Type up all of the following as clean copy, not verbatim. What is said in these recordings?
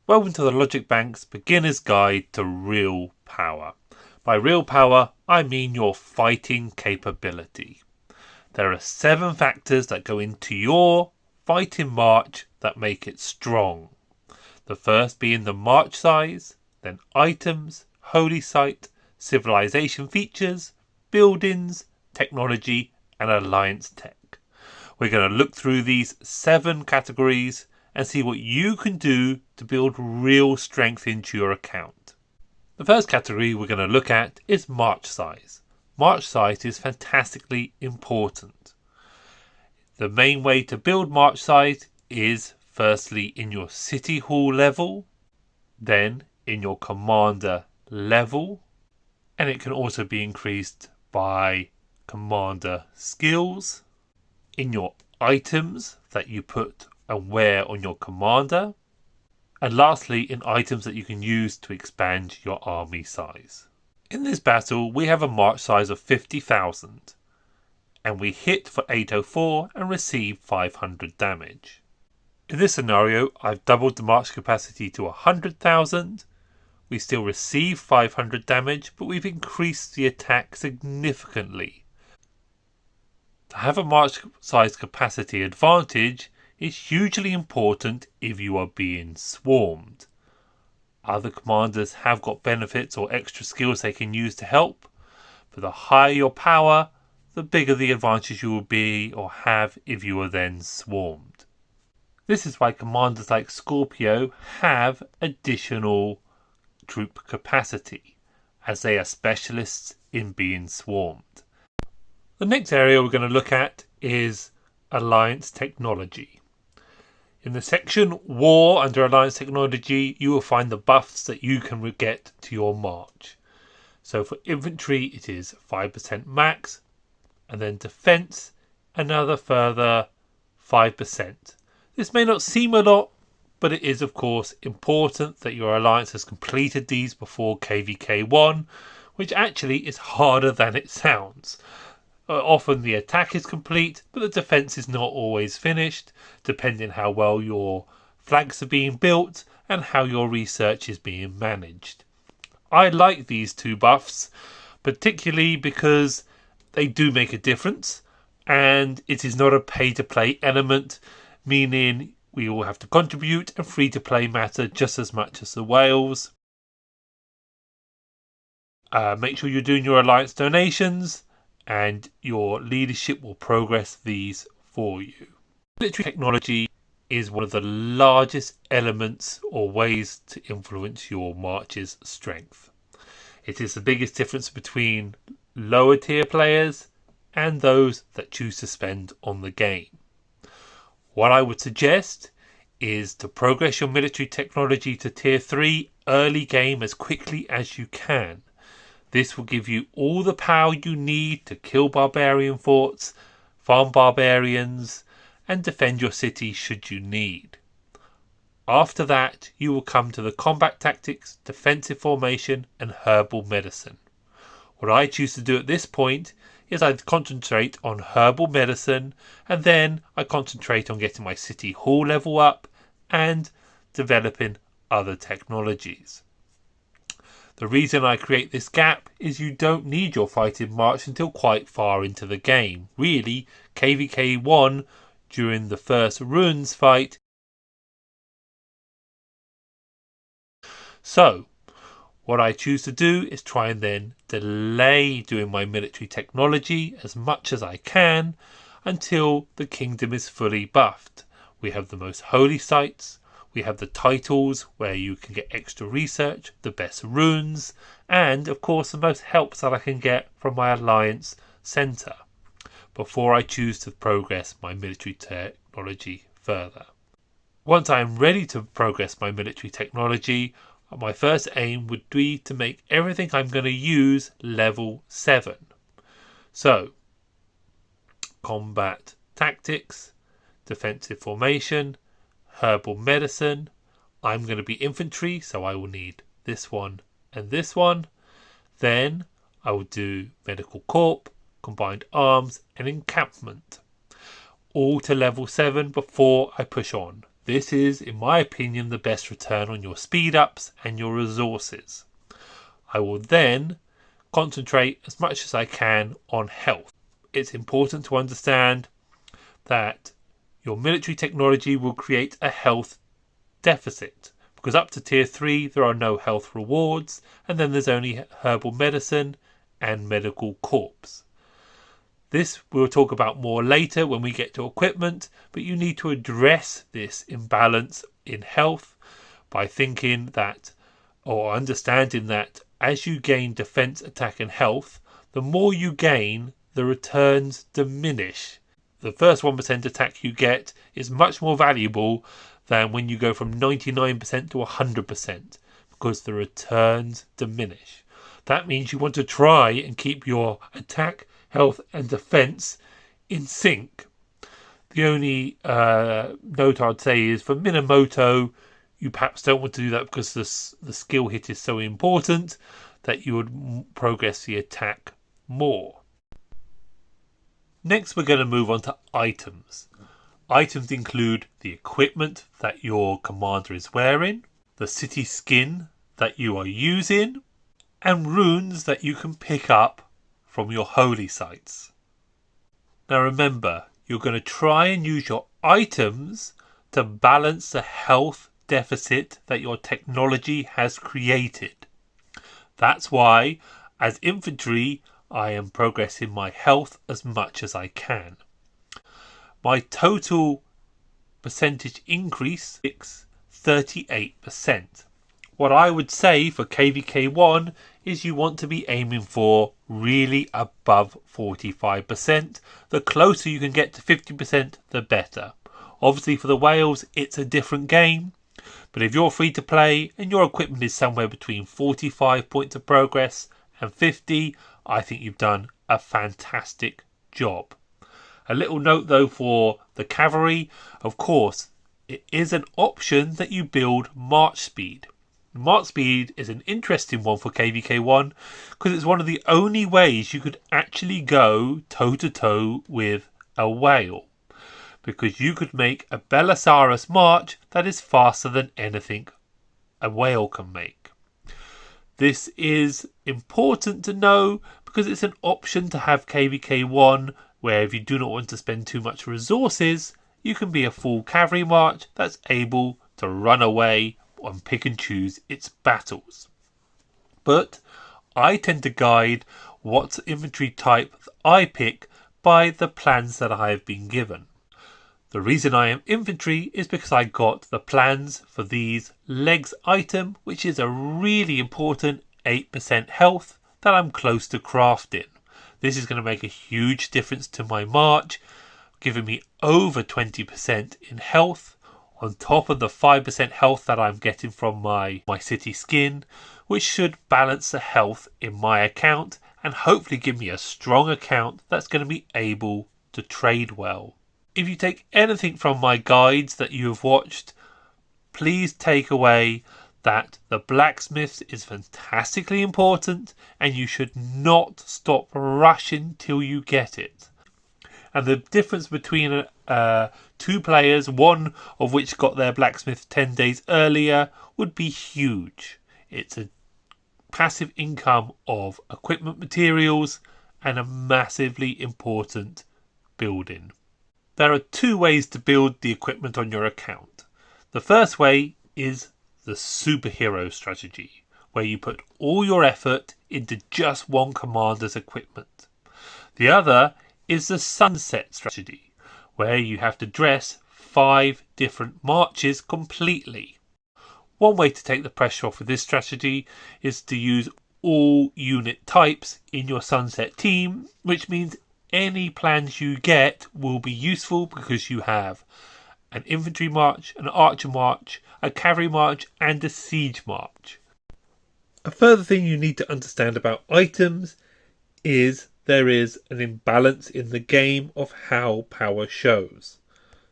Welcome to the Logic Bank's Beginner's Guide to Real Power. By real power, I mean your fighting capability. There are 7 factors that go into your fighting march that make it strong. The first being the march size, then items, holy site, civilization features, buildings, technology, and alliance tech. We're going to look through these 7 categories and see what you can do to build real strength into your account. The first category we're going to look at is march size. March size is fantastically important. The main way to build march size is firstly in your city hall level, then in your commander level, and it can also be increased by commander skills, in your items that you put and wear on your commander, and lastly in items that you can use to expand your army size. In this battle we have a march size of 50,000 and we hit for 804 and receive 500 damage. In this scenario I've doubled the march capacity to 100,000. We still receive 500 damage, but we've increased the attack significantly. To have a march size capacity advantage is hugely important if you are being swarmed. Other commanders have got benefits or extra skills they can use to help, but the higher your power, the bigger the advantage you will be or have if you are then swarmed. This is why commanders like Scorpio have additional troop capacity, as they are specialists in being swarmed. The next area we're going to look at is Alliance Technology. In the section War under Alliance Technology, you will find the buffs that you can get to your march. So for infantry it is 5% max, and then defense another further 5%. This may not seem a lot, but it is of course important that your alliance has completed these before KVK 1, which actually is harder than it sounds. Often the attack is complete, but the defense is not always finished, depending how well your flags are being built and how your research is being managed. I like these 2 buffs, particularly because they do make a difference, and it is not a pay-to-play element, meaning we all have to contribute, and free-to-play matter just as much as the whales. Make sure you're doing your alliance donations, and your leadership will progress these for you. Military technology is one of the largest elements or ways to influence your march's strength. It is the biggest difference between lower tier players and those that choose to spend on the game. What I would suggest is to progress your military technology to tier 3 early game as quickly as you can. This will give you all the power you need to kill barbarian forts, farm barbarians, and defend your city should you need. After that, you will come to the combat tactics, defensive formation, and herbal medicine. What I choose to do at this point is I concentrate on herbal medicine, and then I concentrate on getting my city hall level up and developing other technologies. The reason I create this gap is you don't need your fighting march until quite far into the game. Really, KVK 1 during the first runes fight. So, what I choose to do is try and then delay doing my military technology as much as I can until the kingdom is fully buffed. We have the most holy sites. We have the titles where you can get extra research, the best runes, and of course the most helps that I can get from my alliance centre before I choose to progress my military technology further. Once I am ready to progress my military technology, my first aim would be to make everything I'm going to use level 7. So, combat tactics, defensive formation, herbal medicine. I'm going to be infantry, so I will need this one and this one. Then I will do medical corps, combined arms and encampment, all to level 7 before I push on. This is, in my opinion, the best return on your speed ups and your resources. I will then concentrate as much as I can on health. It's important to understand that your military technology will create a health deficit, because up to tier 3 there are no health rewards, and then there's only herbal medicine and medical corps. This we'll talk about more later when we get to equipment, but you need to address this imbalance in health by thinking that, or understanding that, as you gain defense, attack and health, the more you gain, the returns diminish. The first 1% attack you get is much more valuable than when you go from 99% to 100%, because the returns diminish. That means you want to try and keep your attack, health and defense in sync. The only note I'd say is for Minamoto, you perhaps don't want to do that because the skill hit is so important that you would progress the attack more. Next, we're going to move on to items. Items include the equipment that your commander is wearing, the city skin that you are using, and runes that you can pick up from your holy sites. Now remember, you're going to try and use your items to balance the health deficit that your technology has created. That's why, as infantry, I am progressing my health as much as I can. My total percentage increase is 38%. What I would say for KVK1 is you want to be aiming for really above 45%. The closer you can get to 50%, the better. Obviously for the whales, it's a different game. But if you're free to play and your equipment is somewhere between 45 points of progress and 50, I think you've done a fantastic job. A little note though for the cavalry, of course, it is an option that you build march speed. March speed is an interesting one for KVK1 because it's one of the only ways you could actually go toe to toe with a whale. Because you could make a Belisarius march that is faster than anything a whale can make. This is important to know because it's an option to have KVK1 where if you do not want to spend too much resources, you can be a full cavalry march that's able to run away and pick and choose its battles. But I tend to guide what infantry type I pick by the plans that I have been given. The reason I am infantry is because I got the plans for these legs item, which is a really important 8% health that I'm close to crafting. This is going to make a huge difference to my march, giving me over 20% in health on top of the 5% health that I'm getting from my city skin, which should balance the health in my account and hopefully give me a strong account that's going to be able to trade well. If you take anything from my guides that you have watched, please take away that the blacksmith is fantastically important and you should not stop rushing till you get it. And the difference between two players, one of which got their blacksmith 10 days earlier, would be huge. It's a passive income of equipment materials and a massively important building. There are two ways to build the equipment on your account. The first way is the superhero strategy, where you put all your effort into just one commander's equipment. The other is the sunset strategy, where you have to dress 5 different marches completely. One way to take the pressure off with this strategy is to use all unit types in your sunset team, which means any plans you get will be useful because you have an infantry march, an archer march, a cavalry march and a siege march. A further thing you need to understand about items is there is an imbalance in the game of how power shows.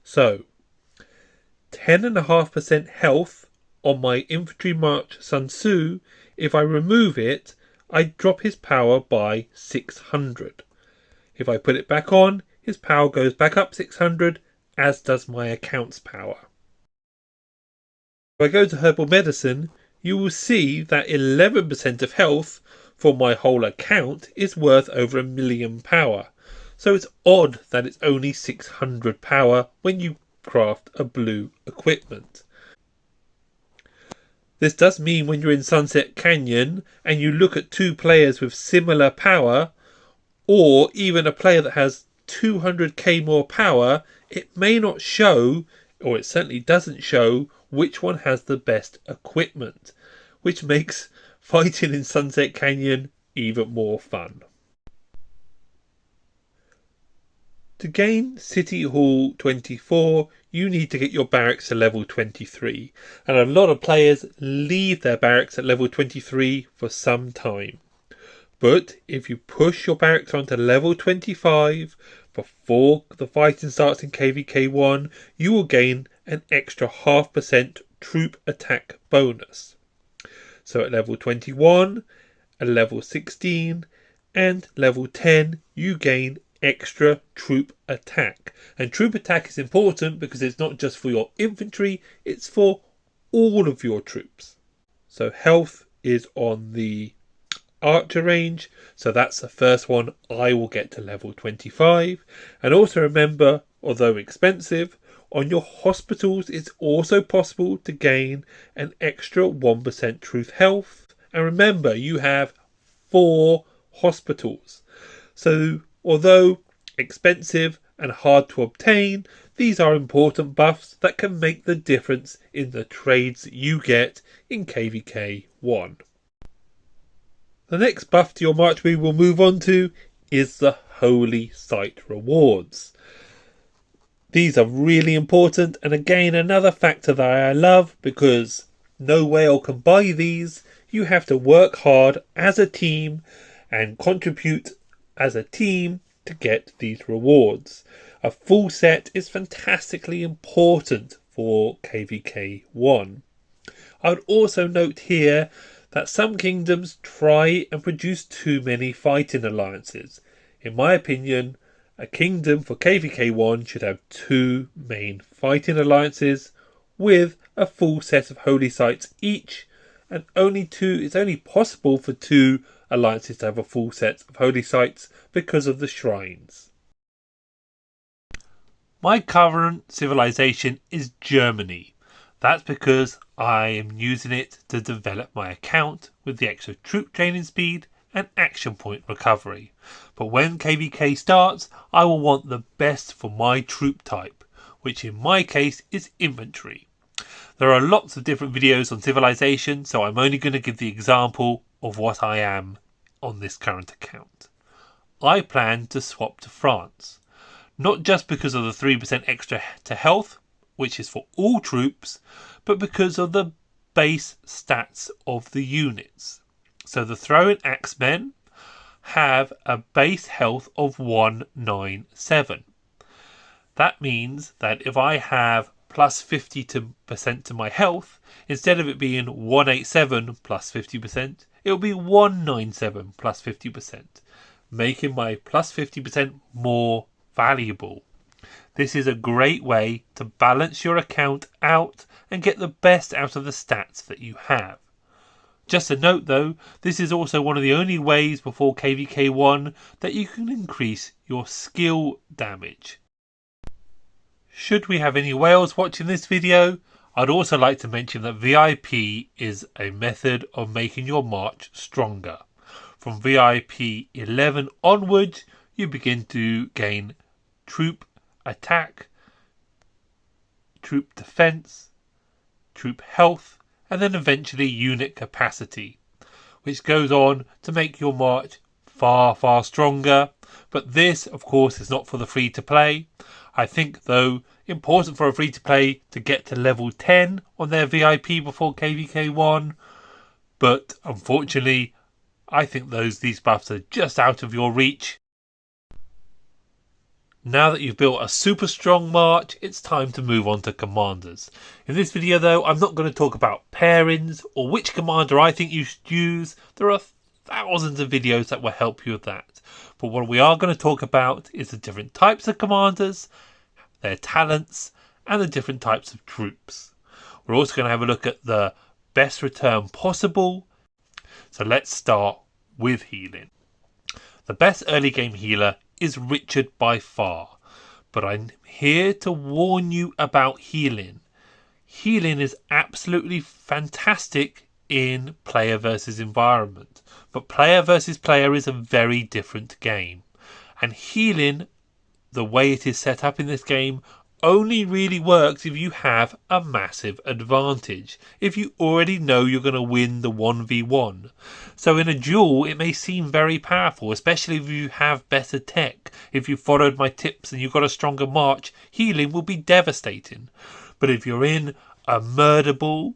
So 10.5% health on my infantry march Sun Tzu, if I remove it, I drop his power by 600. If I put it back on, his power goes back up 600, as does my account's power. If I go to herbal medicine, you will see that 11% of health for my whole account is worth over 1 million power. So it's odd that it's only 600 power when you craft a blue equipment. This does mean when you're in Sunset Canyon and you look at two players with similar power, or even a player that has 200k more power, it may not show, or it certainly doesn't show, which one has the best equipment, which makes fighting in Sunset Canyon even more fun. To gain City Hall 24, you need to get your barracks to level 23, and a lot of players leave their barracks at level 23 for some time. But if you push your barracks onto level 25 before the fighting starts in KVK1, you will gain an extra 0.5% troop attack bonus. So at level 21, at level 16 and level 10 you gain extra troop attack. And troop attack is important because it's not just for your infantry, it's for all of your troops. So health is on the archer range, so that's the first one I will get to level 25. And also remember, although expensive, on your hospitals it's also possible to gain an extra 1% truth health. And remember, you have 4 hospitals, so although expensive and hard to obtain, these are important buffs that can make the difference in the trades you get in KVK 1. The next buff to your march we will move on to is the Holy Site rewards. These are really important, and again another factor that I love, because no whale can buy these. You have to work hard as a team and contribute as a team to get these rewards. A full set is fantastically important for KVK 1. I would also note here that some kingdoms try and produce too many fighting alliances. In my opinion, a kingdom for KVK 1 should have 2 main fighting alliances with a full set of holy sites each, and it's only possible for 2 alliances to have a full set of holy sites because of the shrines. My current civilization is Germany. That's because I am using it to develop my account with the extra troop training speed and action point recovery. But when KVK starts, I will want the best for my troop type, which in my case is infantry. There are lots of different videos on civilization, so I'm only going to give the example of what I am on this current account. I plan to swap to France, not just because of the 3% extra to health, which is for all troops, but because of the base stats of the units. So the Throwing Axemen have a base health of 197. That means that if I have plus 50% to my health, instead of it being 187 plus 50%, it will be 197 plus 50%, making my plus 50% more valuable. This is a great way to balance your account out and get the best out of the stats that you have. Just a note though, this is also one of the only ways before KVK 1 that you can increase your skill damage. Should we have any whales watching this video, I'd also like to mention that VIP is a method of making your march stronger. From VIP 11 onwards, you begin to gain troop attack, troop defense, troop health, and then eventually unit capacity, which goes on to make your march far stronger. But this, of course, is not for the free to play. I think, though, important for a free to play to get to level 10 on their VIP before KVK 1, but unfortunately I think these buffs are just out of your reach. Now that you've built a super strong march, it's time to move on to commanders. In this video though, I'm not going to talk about pairings or which commander I think you should use. There are thousands of videos that will help you with that. But what we are going to talk about is the different types of commanders, their talents, and the different types of troops. We're also going to have a look at the best return possible. So let's start with healing. The best early game healer is Richard by far, but I'm here to warn you about healing. Healing is absolutely fantastic in player versus environment, but player versus player is a very different game. And healing, the way it is set up in this game, only really works if you have a massive advantage, if you already know you're going to win the 1v1. So in a duel it may seem very powerful, especially if you have better tech. If you followed my tips and you've got a stronger march, healing will be devastating. But if you're in a murder ball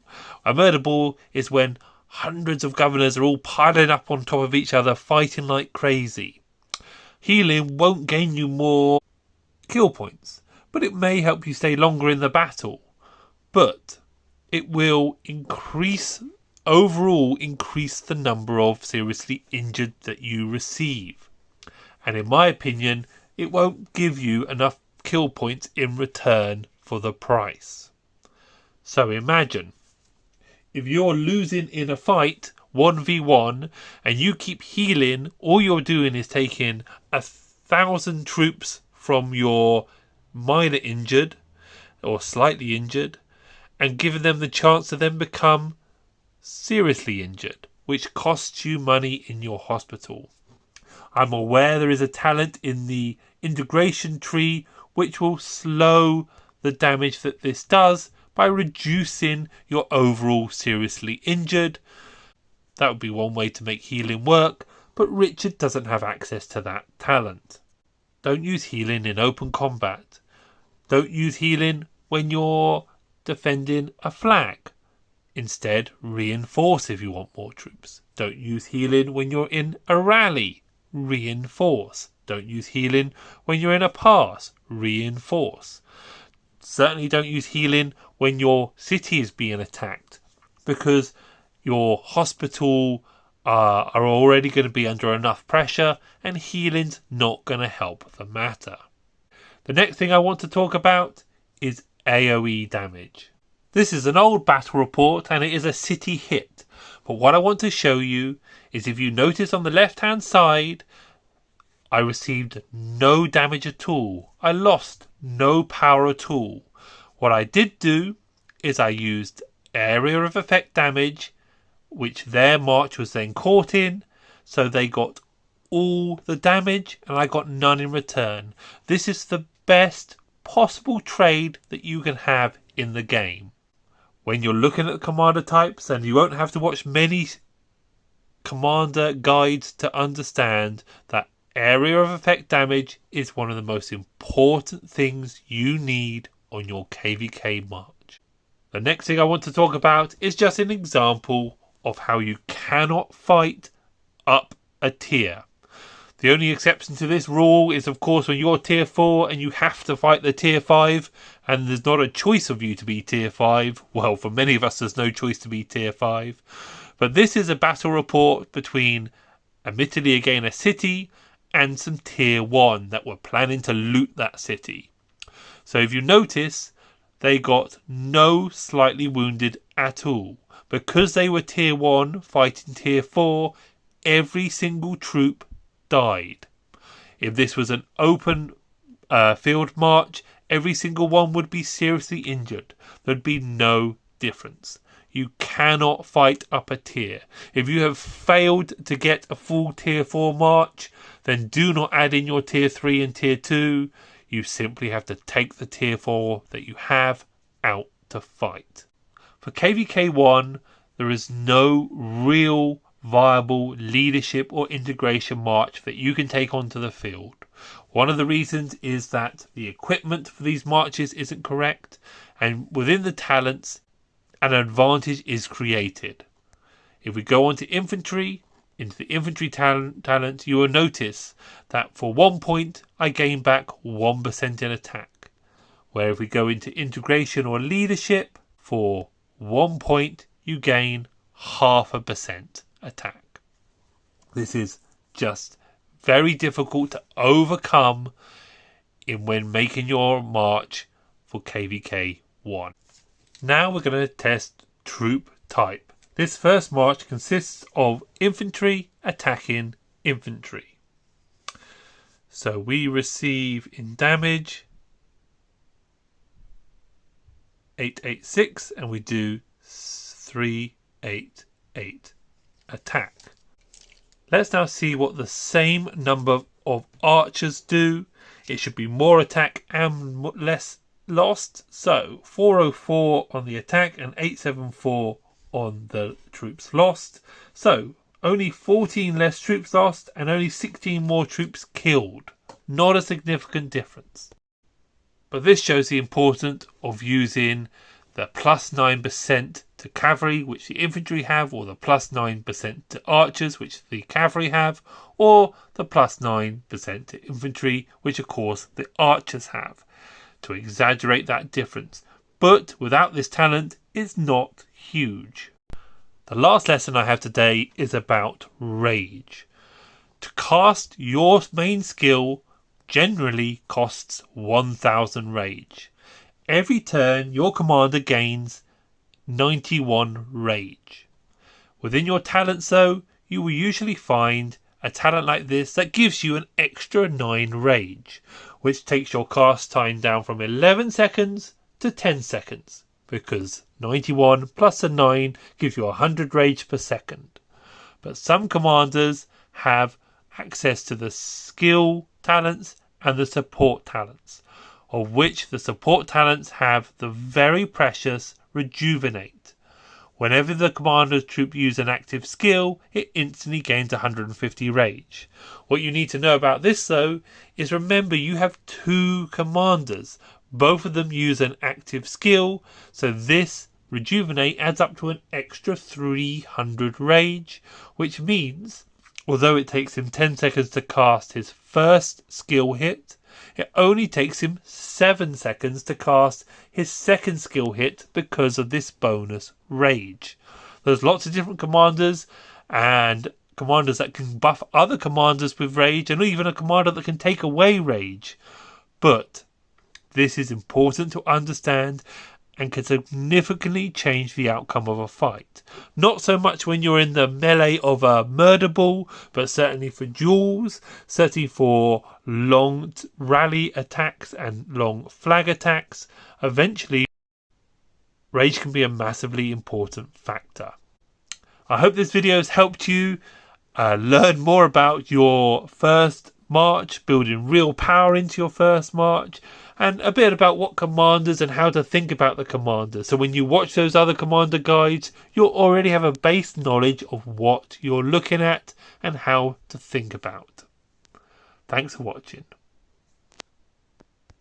is when hundreds of governors are all piling up on top of each other fighting like crazy. Healing won't gain you more kill points, but it may help you stay longer in the battle. But it will overall increase the number of seriously injured that you receive. And in my opinion, it won't give you enough kill points in return for the price. So imagine, if you're losing in a fight 1v1 and you keep healing, all you're doing is taking 1,000 troops from your minor injured or slightly injured and giving them the chance to then become seriously injured, which costs you money in your hospital. I'm aware there is a talent in the integration tree which will slow the damage that this does by reducing your overall seriously injured. That would be one way to make healing work, but Richard doesn't have access to that talent. Don't use healing in open combat. Don't use healing when you're defending a flag. Instead, reinforce if you want more troops. Don't use healing when you're in a rally. Reinforce. Don't use healing when you're in a pass. Reinforce. Certainly don't use healing when your city is being attacked, because your hospital are already going to be under enough pressure and healing's not going to help the matter. The next thing I want to talk about is AoE damage. This is an old battle report and it is a city hit, but what I want to show you is, if you notice on the left hand side, I received no damage at all. I lost no power at all. What I did do is I used area of effect damage, which their march was then caught in, so they got all the damage and I got none in return. This is the best possible trade that you can have in the game. When you're looking at the commander types, and you won't have to watch many commander guides to understand that area of effect damage is one of the most important things you need on your KVK march. The next thing I want to talk about is just an example of how you cannot fight up a tier. The only exception to this rule is, of course, when you're tier 4 and you have to fight the tier 5 and there's not a choice of you to be tier 5. Well, for many of us there's no choice to be tier 5. But this is a battle report between, admittedly again, a city and some tier 1 that were planning to loot that city. So if you notice, they got no slightly wounded at all. Because they were tier 1 fighting tier 4, every single troop died. If this was an open field march, every single one would be seriously injured. There'd be no difference. You cannot fight up a tier. If you have failed to get a full tier 4 march, then do not add in your tier 3 and tier 2. You simply have to take the tier 4 that you have out to fight. For KVK 1, there is no real viable leadership or integration march that you can take onto the field. One of the reasons is that the equipment for these marches isn't correct, and within the talents, an advantage is created. If we go on to infantry, into the infantry talent, you will notice that for 1 point, I gain back 1% in attack. Where if we go into integration or leadership, for 1 point, you gain 0.5% attack. This is just very difficult to overcome when making your march for KVK 1. Now we're going to test troop type. This first march consists of infantry attacking infantry. So we receive in damage 886 and we do 388 attack. Let's now see what the same number of archers do. It should be more attack and less lost. So 404 on the attack and 874 on the troops lost. So only 14 less troops lost and only 16 more troops killed. Not a significant difference. But this shows the importance of using the plus 9% to cavalry, which the infantry have, or the plus 9% to archers, which the cavalry have, or the plus 9% to infantry, which of course the archers have, to exaggerate that difference. But without this talent, it's not huge. The last lesson I have today is about rage. To cast your main skill generally costs 1000 rage. Every turn your commander gains 91 rage. Within your talents though, you will usually find a talent like this that gives you an extra 9 rage, which takes your cast time down from 11 seconds to 10 seconds, because 91 plus a 9 gives you 100 rage per second. But some commanders have access to the skill talents and the support talents, of which the support talents have the very precious Rejuvenate. Whenever the commander's troop uses an active skill, it instantly gains 150 rage. What you need to know about this though is remember you have 2 commanders. Both of them use an active skill, so this Rejuvenate adds up to an extra 300 rage, which means although it takes him 10 seconds to cast his first skill hit, it only takes him 7 seconds to cast his second skill hit because of this bonus rage. There's lots of different commanders and commanders that can buff other commanders with rage, and even a commander that can take away rage. But this is important to understand and can significantly change the outcome of a fight. Not so much when you're in the melee of a murder ball, but certainly for duels, certainly for long rally attacks and long flag attacks. Eventually, rage can be a massively important factor. I hope this video has helped you learn more about your first march, building real power into your first march, and a bit about what commanders and how to think about the commander. So when you watch those other commander guides, you'll already have a base knowledge of what you're looking at and how to think about. Thanks for watching.